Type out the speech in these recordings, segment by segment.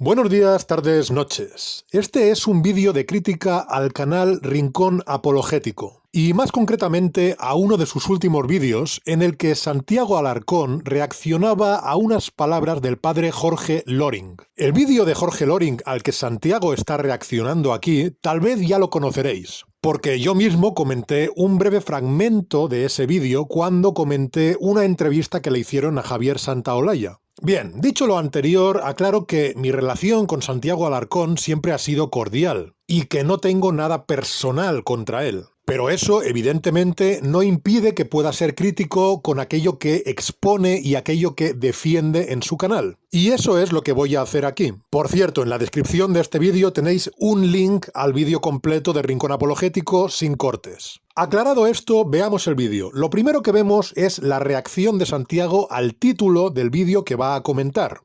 Buenos días, tardes, noches. Este es un vídeo de crítica al canal Rincón Apologético, y más concretamente a uno de sus últimos vídeos en el que Santiago Alarcón reaccionaba a unas palabras del padre Jorge Loring. El vídeo de Jorge Loring al que Santiago está reaccionando aquí tal vez ya lo conoceréis, porque yo mismo comenté un breve fragmento de ese vídeo cuando comenté una entrevista que le hicieron a Javier Santaolalla. Bien, dicho lo anterior, aclaro que mi relación con Santiago Alarcón siempre ha sido cordial y que no tengo nada personal contra él. Pero eso, evidentemente, no impide que pueda ser crítico con aquello que expone y aquello que defiende en su canal. Y eso es lo que voy a hacer aquí. Por cierto, en la descripción de este vídeo tenéis un link al vídeo completo de Rincón Apologético sin cortes. Aclarado esto, veamos el vídeo. Lo primero que vemos es la reacción de Santiago al título del vídeo que va a comentar.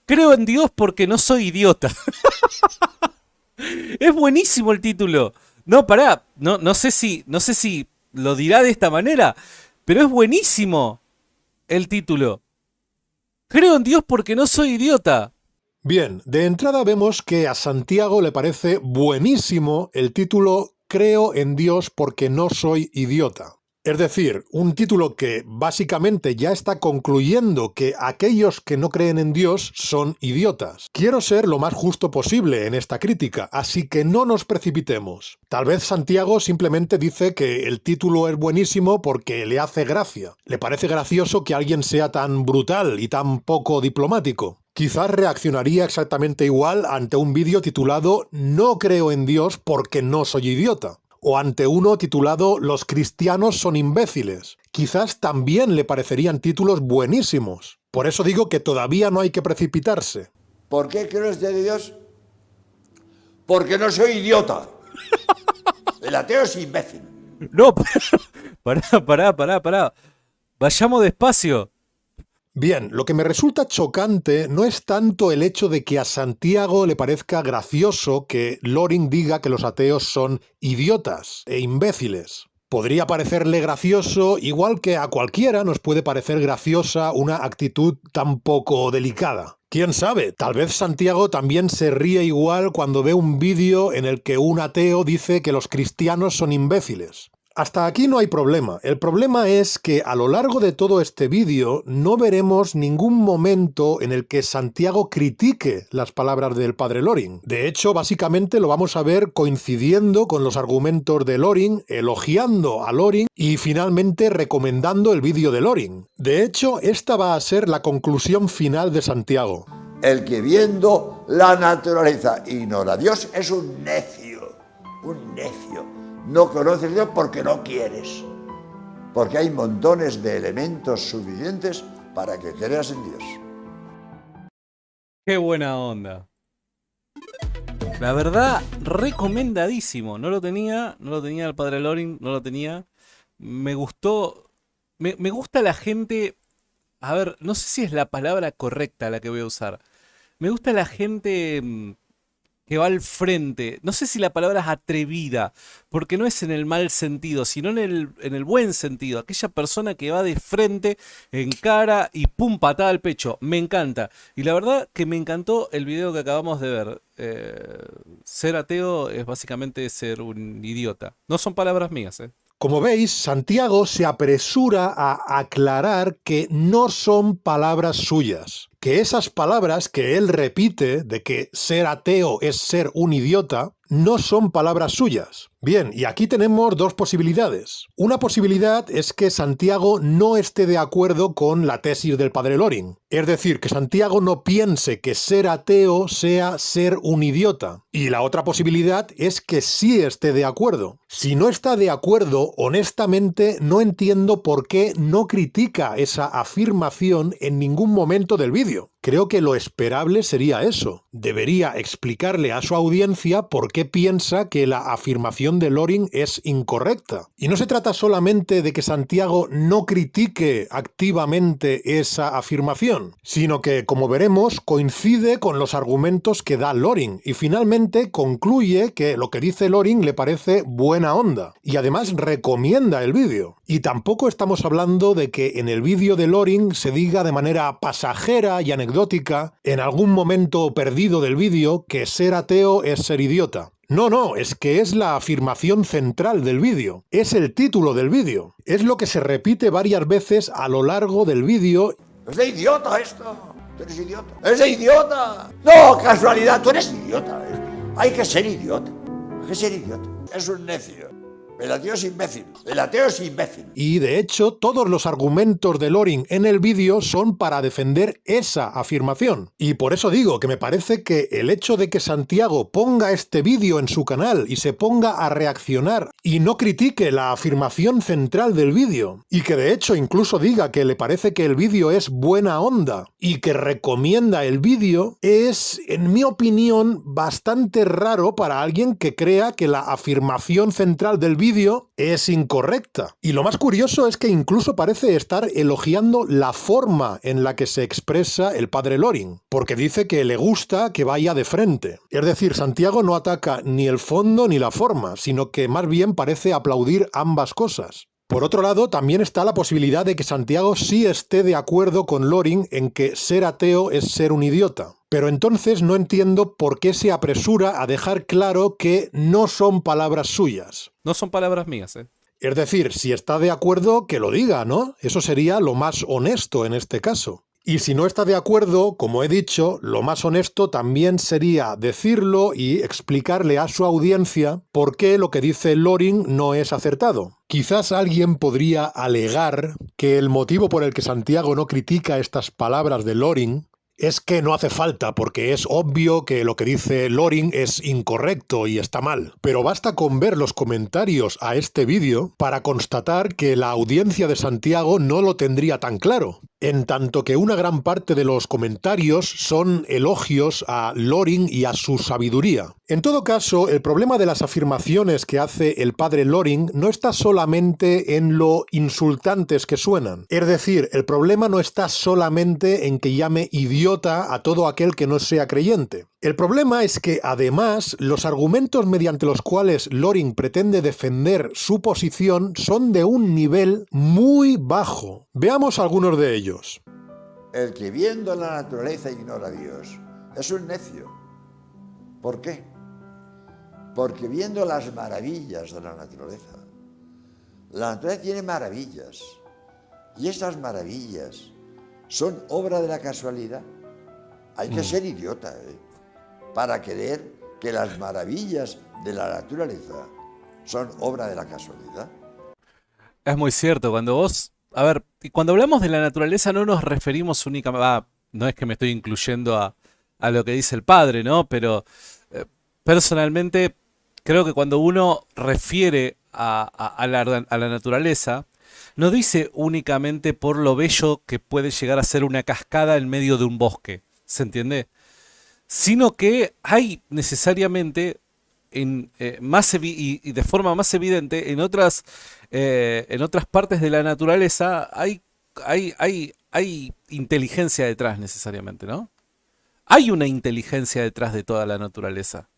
Creo en Dios porque no soy idiota. Es buenísimo el título. No, pará, no sé si lo dirá de esta manera, pero es buenísimo el título. Creo en Dios porque no soy idiota. Bien, de entrada vemos que a Santiago le parece buenísimo el título Creo en Dios porque no soy idiota. Es decir, un título que básicamente ya está concluyendo que aquellos que no creen en Dios son idiotas. Quiero ser lo más justo posible en esta crítica, así que no nos precipitemos. Tal vez Santiago simplemente dice que el título es buenísimo porque le hace gracia. Le parece gracioso que alguien sea tan brutal y tan poco diplomático. Quizás reaccionaría exactamente igual ante un vídeo titulado No creo en Dios porque no soy idiota. O ante uno titulado Los cristianos son imbéciles. Quizás también le parecerían títulos buenísimos. Por eso digo que todavía no hay que precipitarse. ¿Por qué creo en Dios? Porque no soy idiota. El ateo es imbécil. No, pará. Vayamos despacio. Bien, lo que me resulta chocante no es tanto el hecho de que a Santiago le parezca gracioso que Loring diga que los ateos son idiotas e imbéciles. Podría parecerle gracioso, igual que a cualquiera nos puede parecer graciosa una actitud tan poco delicada. ¿Quién sabe? Tal vez Santiago también se ríe igual cuando ve un vídeo en el que un ateo dice que los cristianos son imbéciles. Hasta aquí no hay problema. El problema es que a lo largo de todo este vídeo no veremos ningún momento en el que Santiago critique las palabras del padre Loring. De hecho, básicamente lo vamos a ver coincidiendo con los argumentos de Loring, elogiando a Loring y finalmente recomendando el vídeo de Loring. De hecho, esta va a ser la conclusión final de Santiago. El que viendo la naturaleza ignora a Dios es un necio. Un necio. No conoces a Dios porque no quieres. Porque hay montones de elementos suficientes para que creas en Dios. Qué buena onda. La verdad, recomendadísimo. No lo tenía el padre Loring, no lo tenía. Me gustó. Me gusta la gente. A ver, no sé si es la palabra correcta la que voy a usar. Me gusta la gente que va al frente. No sé si la palabra es atrevida, porque no es en el mal sentido, sino en el buen sentido. Aquella persona que va de frente, encara y pum, patada al pecho. Me encanta. Y la verdad que me encantó el video que acabamos de ver. Ser ateo es básicamente ser un idiota. No son palabras mías, Como veis, Santiago se apresura a aclarar que no son palabras suyas, que esas palabras que él repite de que ser ateo es ser un idiota, no son palabras suyas. Bien, y aquí tenemos dos posibilidades. Una posibilidad es que Santiago no esté de acuerdo con la tesis del padre Loring. Es decir, que Santiago no piense que ser ateo sea ser un idiota. Y la otra posibilidad es que sí esté de acuerdo. Si no está de acuerdo, honestamente no entiendo por qué no critica esa afirmación en ningún momento del vídeo. Creo que lo esperable sería eso. Debería explicarle a su audiencia por qué piensa que la afirmación de Loring es incorrecta. Y no se trata solamente de que Santiago no critique activamente esa afirmación, sino que, como veremos, coincide con los argumentos que da Loring y finalmente concluye que lo que dice Loring le parece buena onda y además recomienda el vídeo. Y tampoco estamos hablando de que en el vídeo de Loring se diga de manera pasajera y anecdótica anecdótica en algún momento perdido del vídeo que ser ateo es ser idiota. No, es que es la afirmación central del vídeo. Es el título del vídeo. Es lo que se repite varias veces a lo largo del vídeo. ¡Es de idiota esto! ¡Tú eres idiota! ¡Es de idiota! ¡No, casualidad! ¡Tú eres idiota! Hay que ser idiota. Hay que ser idiota. Es un necio. El ateo es imbécil. El ateo es imbécil. Y de hecho, todos los argumentos de Loring en el vídeo son para defender esa afirmación. Y por eso digo que me parece que el hecho de que Santiago ponga este vídeo en su canal y se ponga a reaccionar y no critique la afirmación central del vídeo, y que de hecho incluso diga que le parece que el vídeo es buena onda y que recomienda el vídeo, es, en mi opinión, bastante raro para alguien que crea que la afirmación central del vídeo es incorrecta. Y lo más curioso es que incluso parece estar elogiando la forma en la que se expresa el padre Loring, porque dice que le gusta que vaya de frente. Es decir, Santiago no ataca ni el fondo ni la forma, sino que más bien parece aplaudir ambas cosas. Por otro lado, también está la posibilidad de que Santiago sí esté de acuerdo con Loring en que ser ateo es ser un idiota. Pero entonces no entiendo por qué se apresura a dejar claro que no son palabras suyas. No son palabras mías, ¿eh? Es decir, si está de acuerdo, que lo diga, ¿no? Eso sería lo más honesto en este caso. Y si no está de acuerdo, como he dicho, lo más honesto también sería decirlo y explicarle a su audiencia por qué lo que dice Loring no es acertado. Quizás alguien podría alegar que el motivo por el que Santiago no critica estas palabras de Loring es que no hace falta, porque es obvio que lo que dice Loring es incorrecto y está mal. Pero basta con ver los comentarios a este vídeo para constatar que la audiencia de Santiago no lo tendría tan claro. En tanto que una gran parte de los comentarios son elogios a Loring y a su sabiduría. En todo caso, el problema de las afirmaciones que hace el padre Loring no está solamente en lo insultantes que suenan. Es decir, el problema no está solamente en que llame idiota a todo aquel que no sea creyente. El problema es que, además, los argumentos mediante los cuales Loring pretende defender su posición son de un nivel muy bajo. Veamos algunos de ellos. El que viendo la naturaleza ignora a Dios es un necio. ¿Por qué? Porque viendo las maravillas de la naturaleza tiene maravillas, y estas maravillas son obra de la casualidad. Hay que ser idiota, para creer que las maravillas de la naturaleza son obra de la casualidad. Es muy cierto, cuando vos... A ver, cuando hablamos de la naturaleza no nos referimos únicamente... no es que me estoy incluyendo a lo que dice el padre, ¿no? Pero personalmente creo que cuando uno refiere a la naturaleza, no dice únicamente por lo bello que puede llegar a ser una cascada en medio de un bosque, ¿se entiende? Sino que hay necesariamente y de forma más evidente en otras partes de la naturaleza hay inteligencia detrás necesariamente, ¿no? Hay una inteligencia detrás de toda la naturaleza.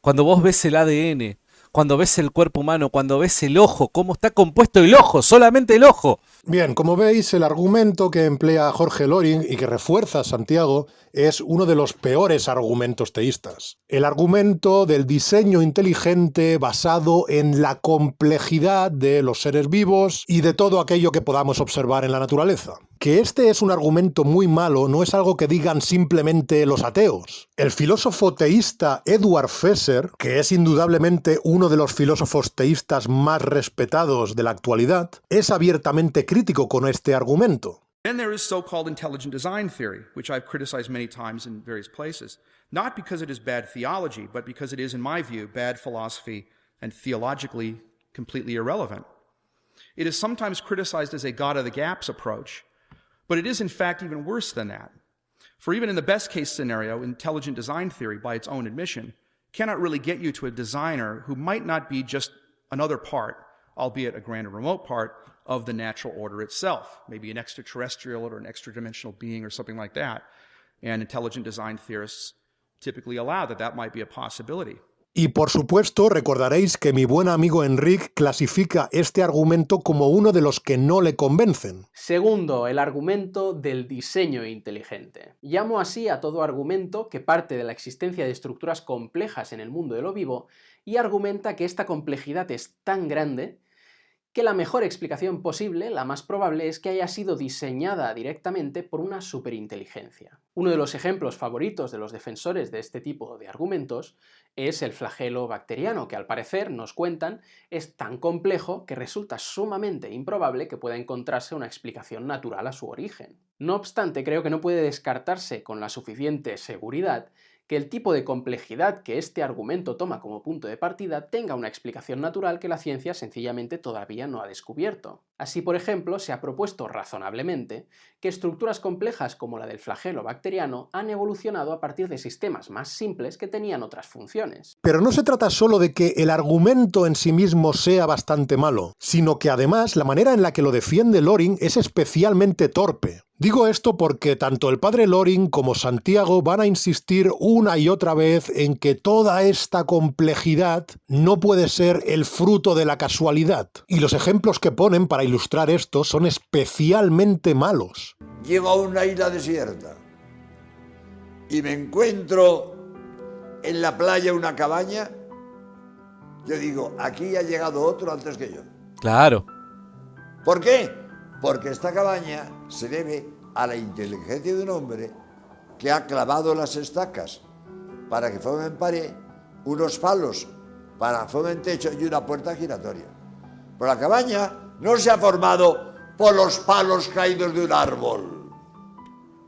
Cuando vos ves el ADN, cuando ves el cuerpo humano, cuando ves el ojo, cómo está compuesto el ojo, solamente el ojo. Bien, como veis, el argumento que emplea Jorge Loring y que refuerza Santiago es uno de los peores argumentos teístas. El argumento del diseño inteligente basado en la complejidad de los seres vivos y de todo aquello que podamos observar en la naturaleza. Que este es un argumento muy malo no es algo que digan simplemente los ateos. El filósofo teísta Edward Fesser, que es indudablemente uno de los filósofos teístas más respetados de la actualidad, es abiertamente crítico con este argumento. Then there is so-called intelligent design theory, which I've criticized many times in various places, not because it is bad theology, but because it is, in my view, bad philosophy and theologically completely irrelevant. It is sometimes criticized as a God of the gaps approach, but it is in fact even worse than that. For even in the best case scenario, intelligent design theory, by its own admission, cannot really get you to a designer who might not be just another part, albeit a grand and remote part, of the natural order itself, maybe an extraterrestrial or an extra-dimensional being or something like that. And intelligent design theorists typically allow that might be a possibility. Y por supuesto recordaréis que mi buen amigo Enric clasifica este argumento como uno de los que no le convencen. Segundo, el argumento del diseño inteligente. Llamo así a todo argumento que parte de la existencia de estructuras complejas en el mundo de lo vivo y argumenta que esta complejidad es tan grande que la mejor explicación posible, la más probable, es que haya sido diseñada directamente por una superinteligencia. Uno de los ejemplos favoritos de los defensores de este tipo de argumentos es el flagelo bacteriano, que al parecer, nos cuentan, es tan complejo que resulta sumamente improbable que pueda encontrarse una explicación natural a su origen. No obstante, creo que no puede descartarse con la suficiente seguridad que el tipo de complejidad que este argumento toma como punto de partida tenga una explicación natural que la ciencia sencillamente todavía no ha descubierto. Así, por ejemplo, se ha propuesto razonablemente que estructuras complejas como la del flagelo bacteriano han evolucionado a partir de sistemas más simples que tenían otras funciones. Pero no se trata solo de que el argumento en sí mismo sea bastante malo, sino que además la manera en la que lo defiende Loring es especialmente torpe. Digo esto porque tanto el padre Loring como Santiago van a insistir una y otra vez en que toda esta complejidad no puede ser el fruto de la casualidad. Y los ejemplos que ponen para ilustrar esto son especialmente malos. Llego a una isla desierta y me encuentro en la playa una cabaña. Yo digo, aquí ha llegado otro antes que yo. Claro. ¿Por qué? Porque esta cabaña se debe a la inteligencia de un hombre que ha clavado las estacas para que formen pared, unos palos para que formen techo y una puerta giratoria. Pero la cabaña no se ha formado por los palos caídos de un árbol.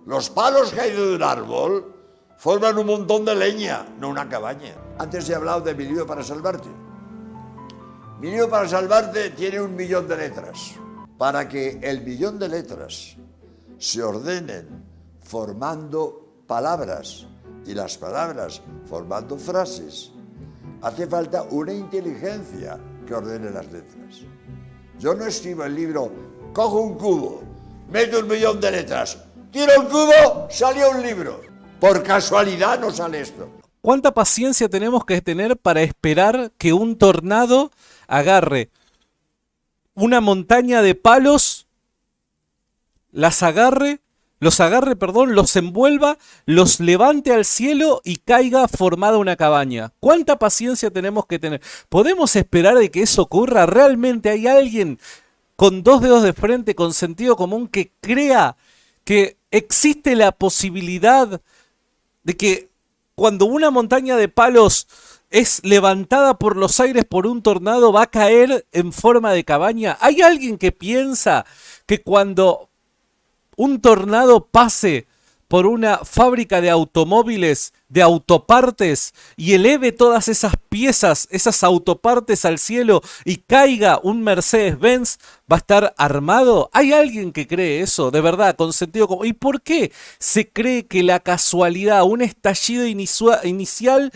Los palos caídos de un árbol forman un montón de leña, no una cabaña. Antes he hablado de Mi libro para salvarte. Mi libro para salvarte tiene 1 millón de letras. Para que el 1 millón de letras se ordenen formando palabras y las palabras formando frases, hace falta una inteligencia que ordene las letras. Yo no escribo el libro, cojo un cubo, meto 1 millón de letras, tiro el cubo, salió un libro. Por casualidad no sale esto. ¿Cuánta paciencia tenemos que tener para esperar que un tornado agarre una montaña de palos, los envuelva, los levante al cielo y caiga formada una cabaña? ¿Cuánta paciencia tenemos que tener? ¿Podemos esperar de que eso ocurra? ¿Realmente hay alguien con 2 dedos de frente, con sentido común, que crea que existe la posibilidad de que cuando una montaña de palos es levantada por los aires por un tornado va a caer en forma de cabaña? ¿Hay alguien que piensa que cuando un tornado pase por una fábrica de automóviles, de autopartes, y eleve todas esas piezas, esas autopartes al cielo y caiga un Mercedes-Benz, va a estar armado? ¿Hay alguien que cree eso? De verdad, con sentido común. ¿Y por qué se cree que la casualidad, un estallido inicial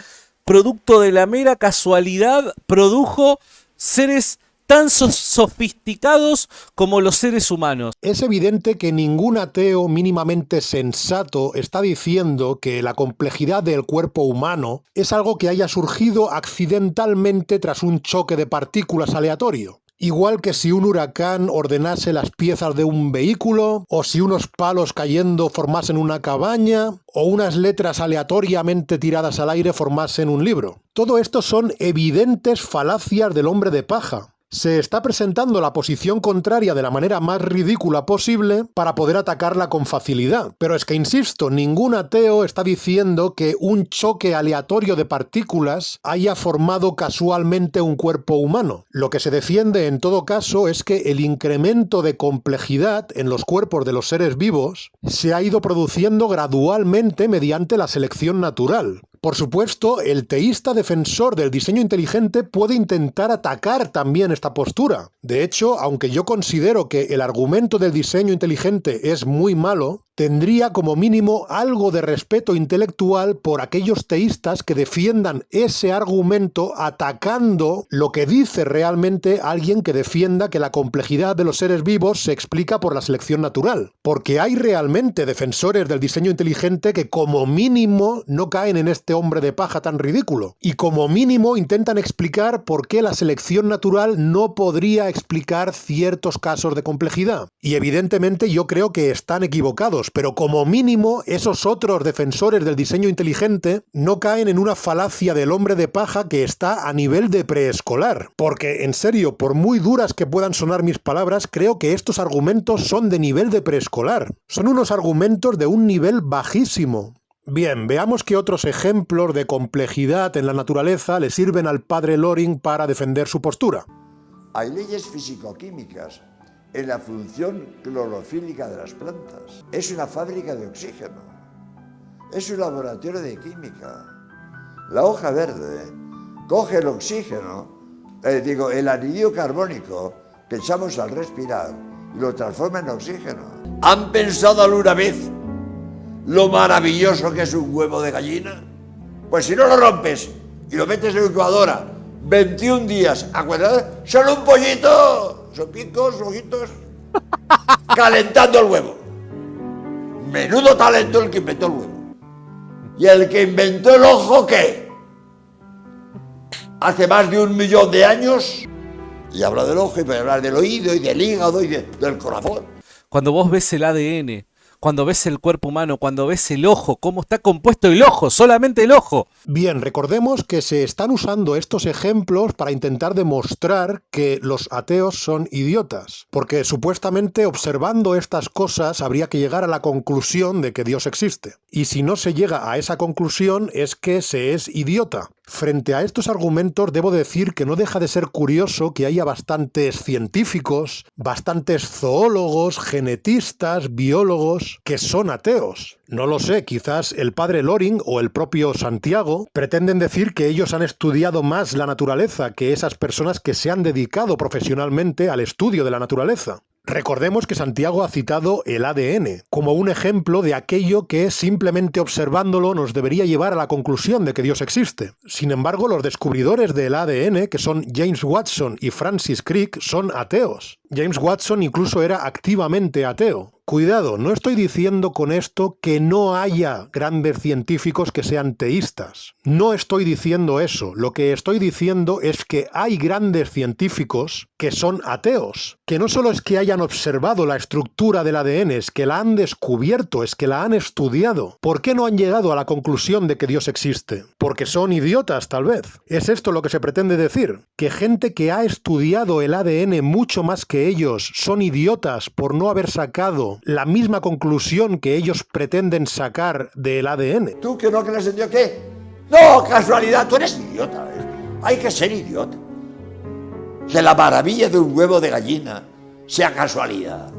producto de la mera casualidad, produjo seres tan sofisticados como los seres humanos? Es evidente que ningún ateo mínimamente sensato está diciendo que la complejidad del cuerpo humano es algo que haya surgido accidentalmente tras un choque de partículas aleatorio. Igual que si un huracán ordenase las piezas de un vehículo, o si unos palos cayendo formasen una cabaña, o unas letras aleatoriamente tiradas al aire formasen un libro. Todo esto son evidentes falacias del hombre de paja. Se está presentando la posición contraria de la manera más ridícula posible para poder atacarla con facilidad. Pero es que, insisto, ningún ateo está diciendo que un choque aleatorio de partículas haya formado casualmente un cuerpo humano. Lo que se defiende en todo caso es que el incremento de complejidad en los cuerpos de los seres vivos se ha ido produciendo gradualmente mediante la selección natural. Por supuesto, el teísta defensor del diseño inteligente puede intentar atacar también esta postura. De hecho, aunque yo considero que el argumento del diseño inteligente es muy malo, tendría como mínimo algo de respeto intelectual por aquellos teístas que defiendan ese argumento atacando lo que dice realmente alguien que defienda que la complejidad de los seres vivos se explica por la selección natural. Porque hay realmente defensores del diseño inteligente que como mínimo no caen en este hombre de paja tan ridículo. Y como mínimo intentan explicar por qué la selección natural no podría explicar ciertos casos de complejidad. Y evidentemente yo creo que están equivocados, pero como mínimo esos otros defensores del diseño inteligente no caen en una falacia del hombre de paja que está a nivel de preescolar. Porque, en serio, por muy duras que puedan sonar mis palabras, creo que estos argumentos son de nivel de preescolar. Son unos argumentos de un nivel bajísimo. Bien, veamos qué otros ejemplos de complejidad en la naturaleza le sirven al padre Loring para defender su postura. Hay leyes físico-químicas en la función clorofílica de las plantas. Es una fábrica de oxígeno. Es un laboratorio de química. La hoja verde coge el oxígeno, el anhídrido carbónico que echamos al respirar y lo transforma en oxígeno. ¿Han pensado alguna vez lo maravilloso que es un huevo de gallina? Pues si no lo rompes y lo metes en la incubadora 21 días, acuérdate, solo un pollito, son picos, ojitos, calentando el huevo. Menudo talento el que inventó el huevo. ¿Y el que inventó el ojo qué? Hace más de 1 millón de años, y habla del ojo, y puede hablar del oído, y del hígado, y del corazón. Cuando vos ves el ADN, cuando ves el cuerpo humano, cuando ves el ojo, cómo está compuesto el ojo, solamente el ojo. Bien, recordemos que se están usando estos ejemplos para intentar demostrar que los ateos son idiotas, porque supuestamente observando estas cosas habría que llegar a la conclusión de que Dios existe. Y si no se llega a esa conclusión es que se es idiota. Frente a estos argumentos debo decir que no deja de ser curioso que haya bastantes científicos, bastantes zoólogos, genetistas, biólogos que son ateos. No lo sé, quizás el padre Loring o el propio Santiago pretenden decir que ellos han estudiado más la naturaleza que esas personas que se han dedicado profesionalmente al estudio de la naturaleza. Recordemos que Santiago ha citado el ADN como un ejemplo de aquello que simplemente observándolo nos debería llevar a la conclusión de que Dios existe. Sin embargo, los descubridores del ADN, que son James Watson y Francis Crick, son ateos. James Watson incluso era activamente ateo. Cuidado, no estoy diciendo con esto que no haya grandes científicos que sean teístas. No estoy diciendo eso. Lo que estoy diciendo es que hay grandes científicos que son ateos. Que no solo es que hayan observado la estructura del ADN, es que la han descubierto, es que la han estudiado. ¿Por qué no han llegado a la conclusión de que Dios existe? Porque son idiotas, tal vez. ¿Es esto lo que se pretende decir? Que gente que ha estudiado el ADN mucho más que ellos son idiotas por no haber sacado la misma conclusión que ellos pretenden sacar del ADN. ¿Tú que no crees en Dios qué? No, casualidad, tú eres idiota. Hay que ser idiota. Que la maravilla de un huevo de gallina sea casualidad.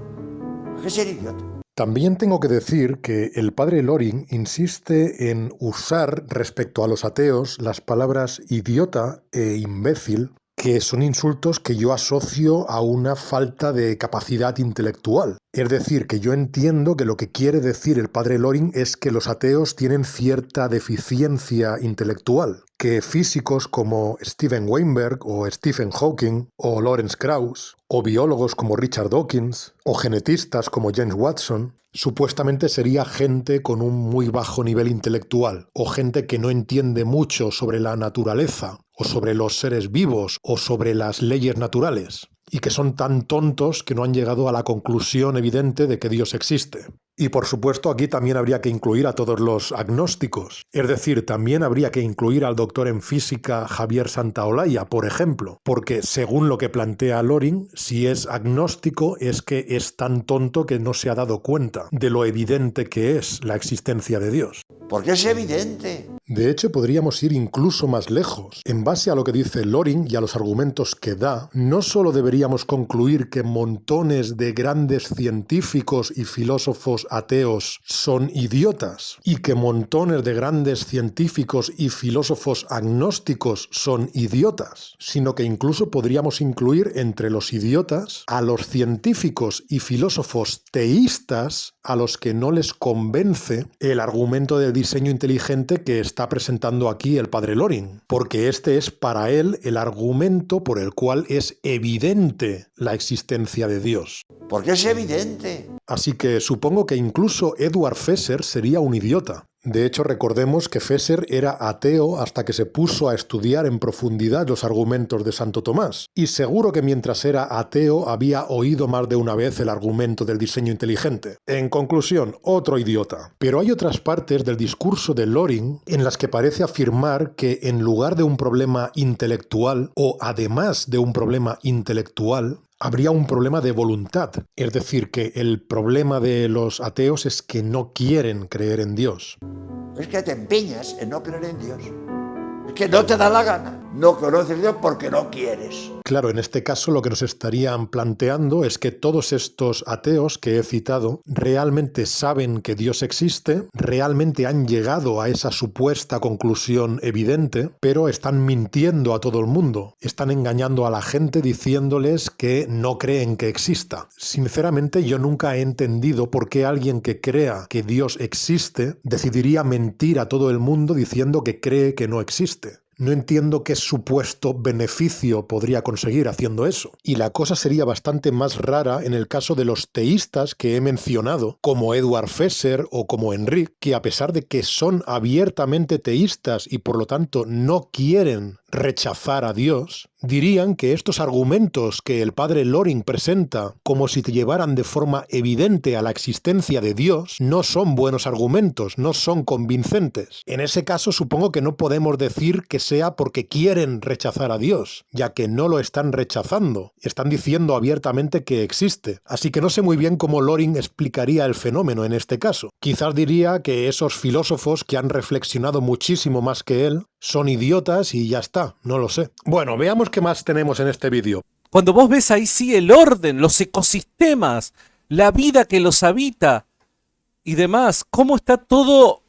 Hay que ser idiota. También tengo que decir que el padre Loring insiste en usar respecto a los ateos las palabras idiota e imbécil, que son insultos que yo asocio a una falta de capacidad intelectual. Es decir, que yo entiendo que lo que quiere decir el padre Loring es que los ateos tienen cierta deficiencia intelectual, que físicos como Steven Weinberg o Stephen Hawking o Lawrence Krauss, o biólogos como Richard Dawkins, o genetistas como James Watson, supuestamente sería gente con un muy bajo nivel intelectual, o gente que no entiende mucho sobre la naturaleza, o sobre los seres vivos, o sobre las leyes naturales, y que son tan tontos que no han llegado a la conclusión evidente de que Dios existe. Y por supuesto aquí también habría que incluir a todos los agnósticos, es decir, también habría que incluir al doctor en física Javier Santaolalla, por ejemplo, porque según lo que plantea Loring, si es agnóstico es que es tan tonto que no se ha dado cuenta de lo evidente que es la existencia de Dios. Porque es evidente. De hecho, podríamos ir incluso más lejos. En base a lo que dice Loring y a los argumentos que da, no solo deberíamos concluir que montones de grandes científicos y filósofos los ateos son idiotas y que montones de grandes científicos y filósofos agnósticos son idiotas, sino que incluso podríamos incluir entre los idiotas a los científicos y filósofos teístas a los que no les convence el argumento del diseño inteligente que está presentando aquí el padre Loring, porque este es para él el argumento por el cual es evidente la existencia de Dios. Porque es evidente. Así que supongo que incluso Edward Fesser sería un idiota. De hecho, recordemos que Fesser era ateo hasta que se puso a estudiar en profundidad los argumentos de Santo Tomás. Y seguro que mientras era ateo había oído más de una vez el argumento del diseño inteligente. En conclusión, otro idiota. Pero hay otras partes del discurso de Loring en las que parece afirmar que en lugar de un problema intelectual, o además de un problema intelectual, habría un problema de voluntad. Es decir, que el problema de los ateos es que no quieren creer en Dios. Es que te empeñas en no creer en Dios. Es que no te da la gana. No conoces a Dios porque no quieres. Claro, en este caso lo que nos estarían planteando es que todos estos ateos que he citado realmente saben que Dios existe, realmente han llegado a esa supuesta conclusión evidente, pero están mintiendo a todo el mundo, están engañando a la gente diciéndoles que no creen que exista. Sinceramente, yo nunca he entendido por qué alguien que crea que Dios existe decidiría mentir a todo el mundo diciendo que cree que no existe. No entiendo qué supuesto beneficio podría conseguir haciendo eso. Y la cosa sería bastante más rara en el caso de los teístas que he mencionado, como Edward Fesser o como Enrique, que a pesar de que son abiertamente teístas y por lo tanto no quieren rechazar a Dios, dirían que estos argumentos que el padre Loring presenta como si te llevaran de forma evidente a la existencia de Dios no son buenos argumentos, no son convincentes. En ese caso supongo que no podemos decir que sea porque quieren rechazar a Dios, ya que no lo están rechazando, están diciendo abiertamente que existe. Así que no sé muy bien cómo Loring explicaría el fenómeno en este caso. Quizás diría que esos filósofos que han reflexionado muchísimo más que él son idiotas y ya está, no lo sé. Bueno, veamos qué más tenemos en este vídeo. Cuando vos ves ahí sí el orden, los ecosistemas, la vida que los habita y demás, cómo está todo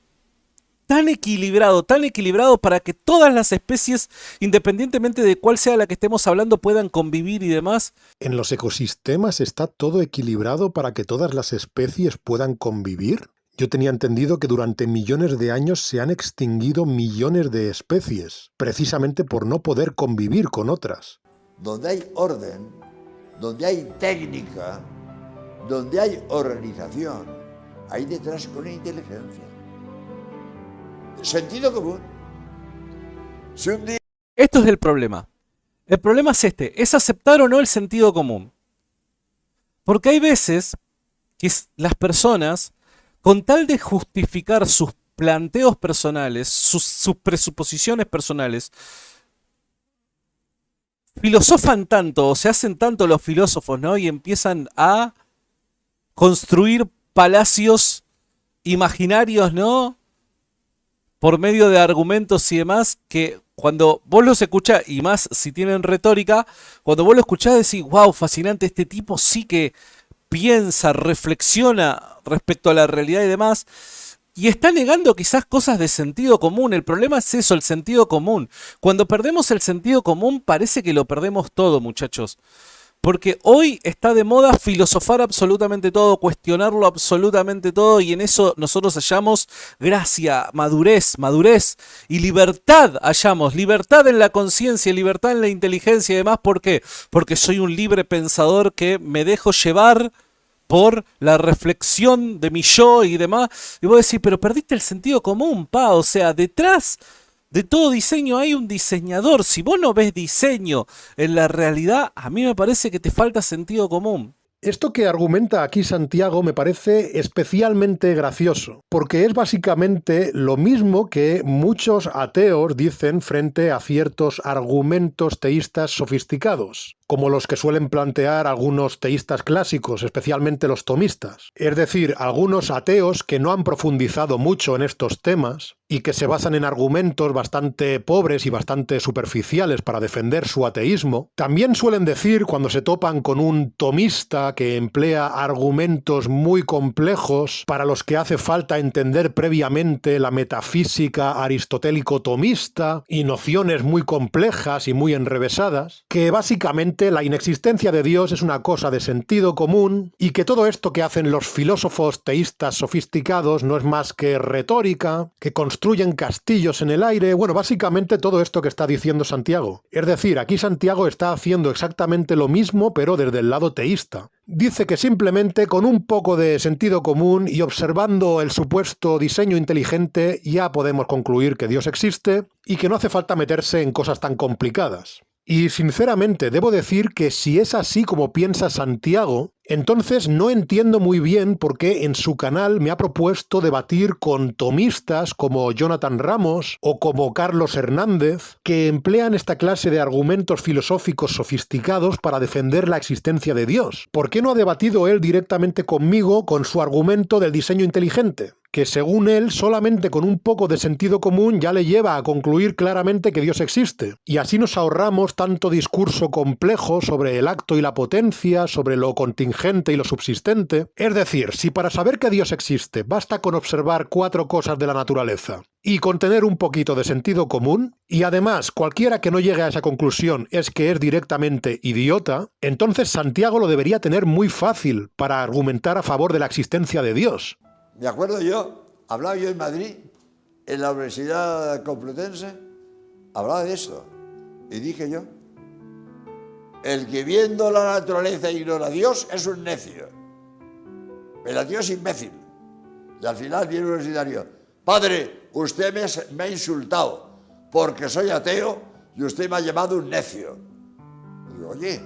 tan equilibrado para que todas las especies, independientemente de cuál sea la que estemos hablando, puedan convivir y demás. ¿En los ecosistemas está todo equilibrado para que todas las especies puedan convivir? Yo tenía entendido que durante millones de años se han extinguido millones de especies, precisamente por no poder convivir con otras. Donde hay orden, donde hay técnica, donde hay organización, hay detrás una inteligencia. Sentido común. Si un día... Esto es el problema. El problema es este, es aceptar o no el sentido común. Porque hay veces que las personas, con tal de justificar sus planteos personales, sus presuposiciones personales, filosofan tanto o se hacen tanto los filósofos, ¿no? Y empiezan a construir palacios imaginarios, ¿no? Por medio de argumentos y demás, que cuando vos los escuchás, y más si tienen retórica, cuando vos lo escuchás decís, wow, fascinante, este tipo sí que piensa, reflexiona respecto a la realidad y demás, y está negando quizás cosas de sentido común. El problema es eso, el sentido común. Cuando perdemos el sentido común parece que lo perdemos todo, muchachos. Porque hoy está de moda filosofar absolutamente todo, cuestionarlo absolutamente todo, y en eso nosotros hallamos gracia, madurez y libertad hallamos. Libertad en la conciencia, libertad en la inteligencia y demás. ¿Por qué? Porque soy un libre pensador que me dejo llevar por la reflexión de mi yo y demás. Y vos decís, pero perdiste el sentido común, pa. O sea, detrás de todo diseño hay un diseñador. Si vos no ves diseño en la realidad, a mí me parece que te falta sentido común. Esto que argumenta aquí Santiago me parece especialmente gracioso, porque es básicamente lo mismo que muchos ateos dicen frente a ciertos argumentos teístas sofisticados, como los que suelen plantear algunos teístas clásicos, especialmente los tomistas. Es decir, algunos ateos que no han profundizado mucho en estos temas y que se basan en argumentos bastante pobres y bastante superficiales para defender su ateísmo, también suelen decir, cuando se topan con un tomista filosófica que emplea argumentos muy complejos para los que hace falta entender previamente la metafísica aristotélico-tomista y nociones muy complejas y muy enrevesadas, que básicamente la inexistencia de Dios es una cosa de sentido común y que todo esto que hacen los filósofos teístas sofisticados no es más que retórica, que construyen castillos en el aire, bueno, básicamente todo esto que está diciendo Santiago. Es decir, aquí Santiago está haciendo exactamente lo mismo, pero desde el lado teísta. Dice que simplemente con un poco de sentido común y observando el supuesto diseño inteligente ya podemos concluir que Dios existe y que no hace falta meterse en cosas tan complicadas. Y sinceramente debo decir que si es así como piensa Santiago, entonces no entiendo muy bien por qué en su canal me ha propuesto debatir con tomistas como Jonathan Ramos o como Carlos Hernández, que emplean esta clase de argumentos filosóficos sofisticados para defender la existencia de Dios. ¿Por qué no ha debatido él directamente conmigo con su argumento del diseño inteligente? Que según él, solamente con un poco de sentido común ya le lleva a concluir claramente que Dios existe. Y así nos ahorramos tanto discurso complejo sobre el acto y la potencia, sobre lo contingente y lo subsistente. Es decir, si para saber que Dios existe basta con observar 4 cosas de la naturaleza y con tener un poquito de sentido común, y además cualquiera que no llegue a esa conclusión es que es directamente idiota, entonces Santiago lo debería tener muy fácil para argumentar a favor de la existencia de Dios. Me acuerdo hablaba yo en Madrid, en la Universidad Complutense, hablaba de esto, y dije yo, el que viendo la naturaleza ignora a Dios es un necio, el ateo es imbécil. Y al final viene un universitario, padre, usted me ha insultado porque soy ateo y usted me ha llamado un necio. Y digo, oye,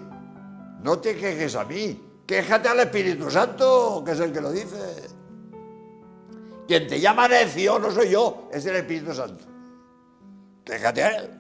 no te quejes a mí, quéjate al Espíritu Santo, que es el que lo dice. Quien te llama necio no soy yo, es el Espíritu Santo. Quéjate a él.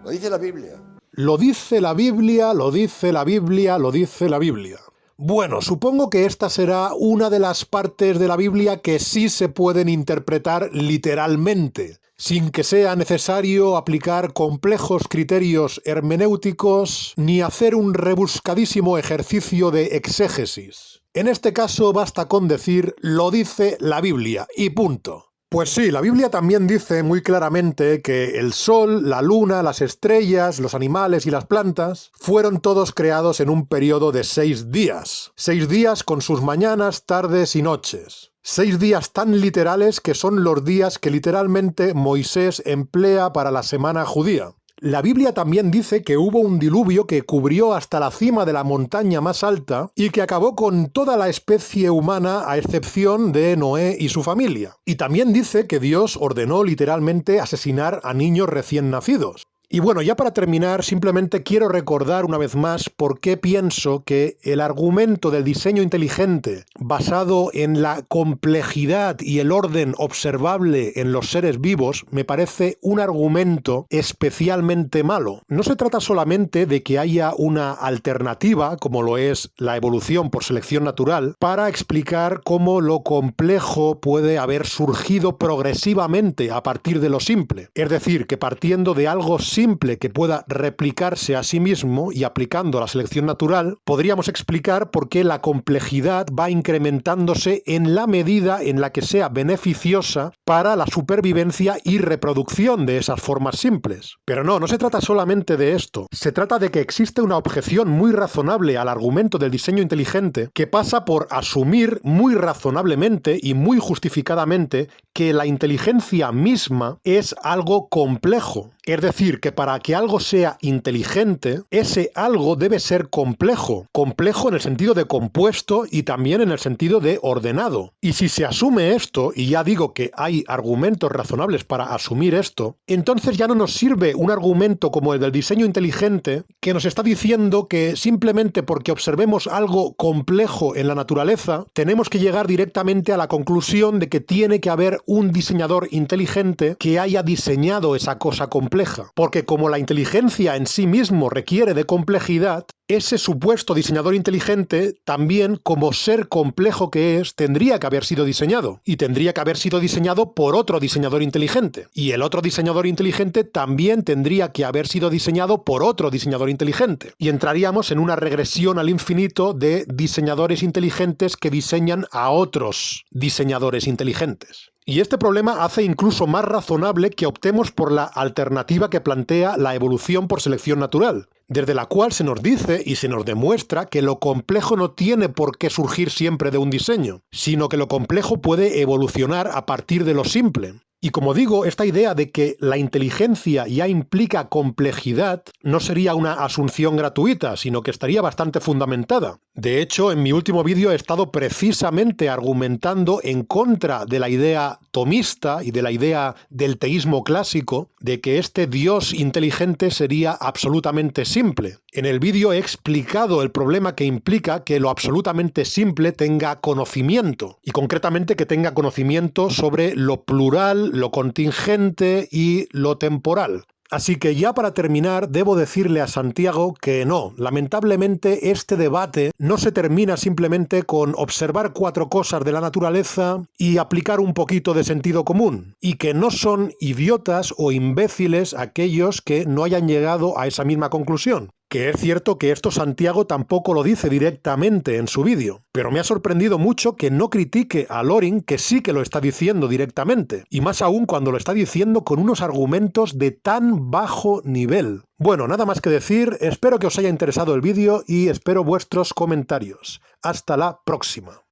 Lo dice la Biblia. Lo dice la Biblia, lo dice la Biblia, lo dice la Biblia. Bueno, supongo que esta será una de las partes de la Biblia que sí se pueden interpretar literalmente, sin que sea necesario aplicar complejos criterios hermenéuticos ni hacer un rebuscadísimo ejercicio de exégesis. En este caso basta con decir lo dice la Biblia y punto. Pues sí, la Biblia también dice muy claramente que el sol, la luna, las estrellas, los animales y las plantas fueron todos creados en un periodo de 6 días. 6 días con sus mañanas, tardes y noches. 6 días tan literales que son los días que literalmente Moisés emplea para la semana judía. La Biblia también dice que hubo un diluvio que cubrió hasta la cima de la montaña más alta y que acabó con toda la especie humana a excepción de Noé y su familia. Y también dice que Dios ordenó literalmente asesinar a niños recién nacidos. Y bueno, ya para terminar, simplemente quiero recordar una vez más por qué pienso que el argumento del diseño inteligente, basado en la complejidad y el orden observable en los seres vivos, me parece un argumento especialmente malo. No se trata solamente de que haya una alternativa, como lo es la evolución por selección natural, para explicar cómo lo complejo puede haber surgido progresivamente a partir de lo simple. Es decir, que partiendo de algo simple que pueda replicarse a sí mismo y aplicando la selección natural, podríamos explicar por qué la complejidad va incrementándose en la medida en la que sea beneficiosa para la supervivencia y reproducción de esas formas simples. Pero no se trata solamente de esto. Se trata de que existe una objeción muy razonable al argumento del diseño inteligente que pasa por asumir muy razonablemente y muy justificadamente que la inteligencia misma es algo complejo. Es decir, que para que algo sea inteligente, ese algo debe ser complejo. Complejo en el sentido de compuesto y también en el sentido de ordenado. Y si se asume esto, y ya digo que hay argumentos razonables para asumir esto, entonces ya no nos sirve un argumento como el del diseño inteligente que nos está diciendo que simplemente porque observemos algo complejo en la naturaleza, tenemos que llegar directamente a la conclusión de que tiene que haber un diseñador inteligente que haya diseñado esa cosa compleja compleja, porque como la inteligencia en sí mismo requiere de complejidad, ese supuesto diseñador inteligente también, como ser complejo que es, tendría que haber sido diseñado, y tendría que haber sido diseñado por otro diseñador inteligente, y el otro diseñador inteligente también tendría que haber sido diseñado por otro diseñador inteligente, y entraríamos en una regresión al infinito de diseñadores inteligentes que diseñan a otros diseñadores inteligentes. Y este problema hace incluso más razonable que optemos por la alternativa que plantea la evolución por selección natural, desde la cual se nos dice y se nos demuestra que lo complejo no tiene por qué surgir siempre de un diseño, sino que lo complejo puede evolucionar a partir de lo simple. Y como digo, esta idea de que la inteligencia ya implica complejidad no sería una asunción gratuita, sino que estaría bastante fundamentada. De hecho, en mi último vídeo he estado precisamente argumentando en contra de la idea tomista y de la idea del teísmo clásico, de que este Dios inteligente sería absolutamente simple. En el vídeo he explicado el problema que implica que lo absolutamente simple tenga conocimiento, y concretamente que tenga conocimiento sobre lo plural, lo contingente y lo temporal. Así que ya para terminar, debo decirle a Santiago que no, lamentablemente este debate no se termina simplemente con observar 4 cosas de la naturaleza y aplicar un poquito de sentido común, y que no son idiotas o imbéciles aquellos que no hayan llegado a esa misma conclusión. Que es cierto que esto Santiago tampoco lo dice directamente en su vídeo, pero me ha sorprendido mucho que no critique a Loring, que sí que lo está diciendo directamente, y más aún cuando lo está diciendo con unos argumentos de tan bajo nivel. Bueno, nada más que decir, espero que os haya interesado el vídeo y espero vuestros comentarios. Hasta la próxima.